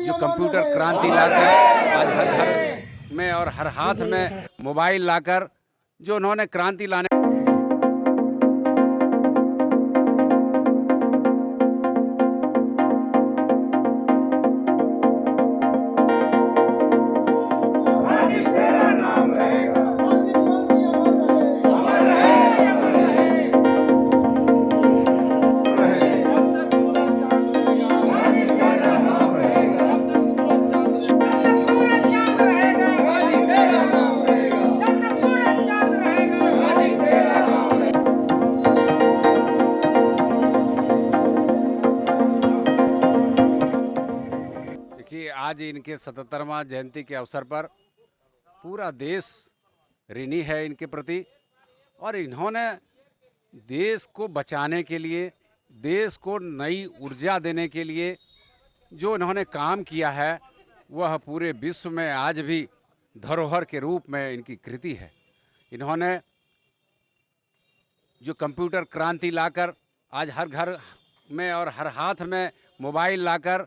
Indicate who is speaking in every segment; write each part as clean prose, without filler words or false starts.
Speaker 1: जो कंप्यूटर क्रांति लाकर आज हर घर में और हर हाथ में मोबाइल लाकर जो उन्होंने क्रांति लाने कि आज इनके 77वां जयंती के अवसर पर पूरा देश ऋणी है इनके प्रति और इन्होंने देश को बचाने के लिए, देश को नई ऊर्जा देने के लिए जो इन्होंने काम किया है वह पूरे विश्व में आज भी धरोहर के रूप में इनकी कृति है। इन्होंने जो कंप्यूटर क्रांति लाकर आज हर घर में और हर हाथ में मोबाइल लाकर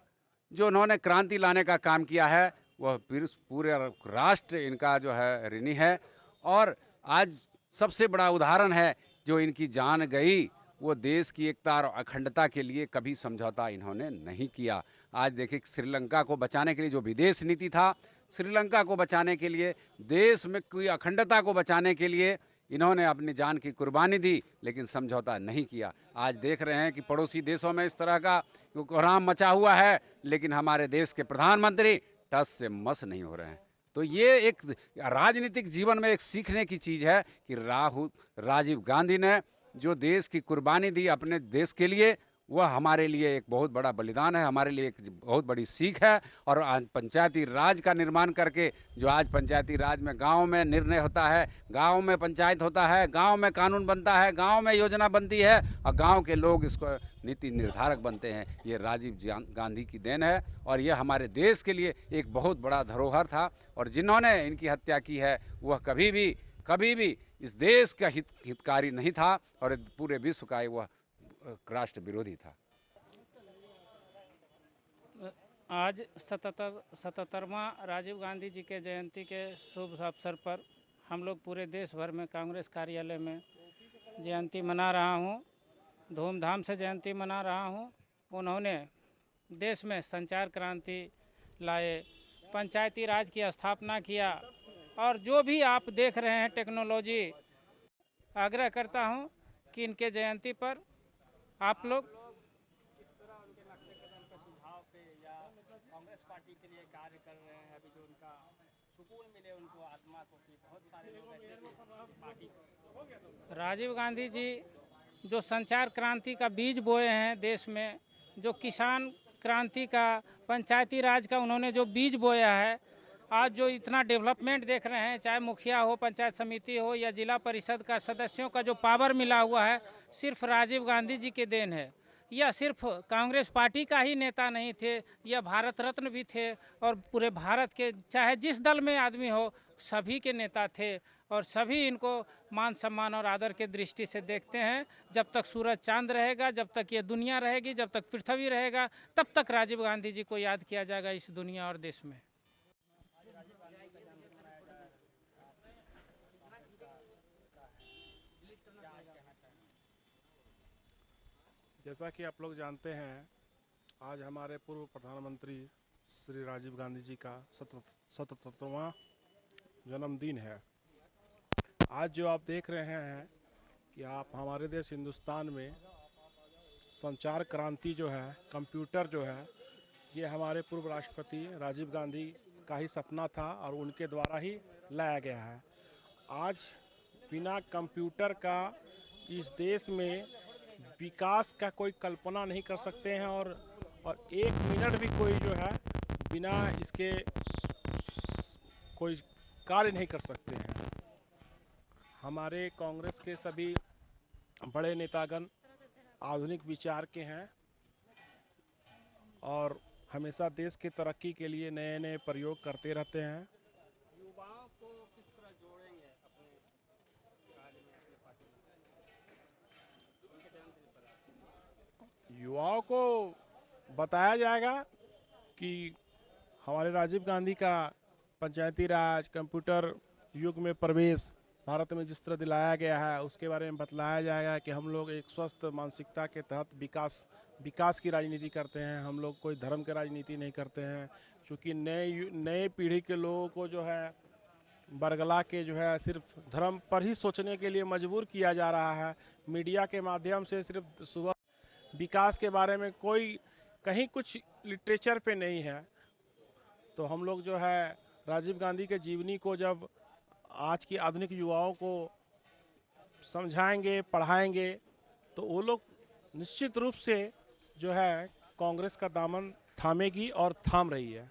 Speaker 1: जो उन्होंने क्रांति लाने का काम किया है वह पूरे राष्ट्र इनका जो है ऋणी है। और आज सबसे बड़ा उदाहरण है जो इनकी जान गई वो देश की एकता और अखंडता के लिए कभी समझौता इन्होंने नहीं किया। आज देखिए श्रीलंका को बचाने के लिए जो विदेश नीति था, श्रीलंका को बचाने के लिए, देश में कोई अखंडता को बचाने के लिए इन्होंने अपनी जान की कुर्बानी दी, लेकिन समझौता नहीं किया। आज देख रहे हैं कि पड़ोसी देशों में इस तरह का कोहराम मचा हुआ है, लेकिन हमारे देश के प्रधानमंत्री टस से मस नहीं हो रहे हैं। तो ये एक राजनीतिक जीवन में एक सीखने की चीज़ है कि राजीव गांधी ने जो देश की कुर्बानी दी अपने देश के लिए, वह हमारे लिए एक बहुत बड़ा बलिदान है, हमारे लिए एक बहुत बड़ी सीख है। और आज पंचायती राज का निर्माण करके जो आज पंचायती राज में गांव में निर्णय होता है, गांव में पंचायत होता है, गांव में कानून बनता है, गांव में योजना बनती है और गांव के लोग इसको नीति निर्धारक बनते हैं, ये राजीव गांधी की देन है। और यह हमारे देश के लिए एक बहुत बड़ा धरोहर था। और जिन्होंने इनकी हत्या की है वह कभी भी इस देश का हितकारी नहीं था और पूरे विश्व का वह राष्ट्र विरोधी था।
Speaker 2: आज 77वां राजीव गांधी जी के जयंती के शुभ अवसर पर हम लोग पूरे देश भर में कांग्रेस कार्यालय में जयंती मना रहा हूं, धूमधाम से जयंती मना रहा हूं। उन्होंने देश में संचार क्रांति लाए, पंचायती राज की स्थापना किया और जो भी आप देख रहे हैं टेक्नोलॉजी, आग्रह करता हूं कि इनके जयंती पर आप लोग
Speaker 3: इस तरह उनके नक्शे कदम पे सुझाव पे या कांग्रेस पार्टी के लिए कार्य कर रहे हैं, अभी जो उनका सुकून मिले उनको आत्मा को, कि बहुत सारे लोग ऐसे पार्टी।
Speaker 2: राजीव गांधी जी जो संचार क्रांति का बीज बोए हैं देश में, जो किसान क्रांति का, पंचायती राज का उन्होंने जो बीज बोया है, आज जो इतना डेवलपमेंट देख रहे हैं, चाहे मुखिया हो, पंचायत समिति हो या जिला परिषद का सदस्यों का जो पावर मिला हुआ है, सिर्फ राजीव गांधी जी के देन है। या सिर्फ कांग्रेस पार्टी का ही नेता नहीं थे, या भारत रत्न भी थे और पूरे भारत के चाहे जिस दल में आदमी हो सभी के नेता थे और सभी इनको मान सम्मान और आदर के दृष्टि से देखते हैं। जब तक सूरज चांद रहेगा, जब तक ये दुनिया रहेगी, जब तक पृथ्वी रहेगा, तब तक राजीव गांधी जी को याद किया जाएगा इस दुनिया और देश में।
Speaker 4: जैसा कि आप लोग जानते हैं, आज हमारे पूर्व प्रधानमंत्री श्री राजीव गांधी जी का 77वां जन्मदिन है। आज जो आप देख रहे हैं कि आप हमारे देश हिंदुस्तान में संचार क्रांति जो है, कंप्यूटर जो है, ये हमारे पूर्व राष्ट्रपति राजीव गांधी का ही सपना था और उनके द्वारा ही लाया गया है। आज बिना कंप्यूटर का इस देश में विकास का कोई कल्पना नहीं कर सकते हैं और एक मिनट भी कोई जो है बिना इसके कोई कार्य नहीं कर सकते हैं। हमारे कांग्रेस के सभी बड़े नेतागण आधुनिक विचार के हैं और हमेशा देश की तरक्की के लिए नए नए प्रयोग करते रहते हैं।
Speaker 3: युवाओं को किस तरह जोड़ेंगे अपने कार्य में, अपने पार्टी में?
Speaker 4: युवाओं को बताया जाएगा कि हमारे राजीव गांधी का पंचायती राज कंप्यूटर युग में प्रवेश भारत में जिस तरह दिलाया गया है, उसके बारे में बतलाया जाएगा कि हम लोग एक स्वस्थ मानसिकता के तहत विकास की राजनीति करते हैं। हम लोग कोई धर्म की राजनीति नहीं करते हैं, क्योंकि नए पीढ़ी के लोगों को जो है बरगला के जो है सिर्फ धर्म पर ही सोचने के लिए मजबूर किया जा रहा है। मीडिया के माध्यम से सिर्फ सुबह विकास के बारे में कोई कहीं कुछ लिटरेचर पे नहीं है। तो हम लोग जो है राजीव गांधी के जीवनी को जब आज की आधुनिक युवाओं को समझाएंगे, पढ़ाएंगे, तो वो लोग निश्चित रूप से जो है कांग्रेस का दामन थामेगी और थाम रही है।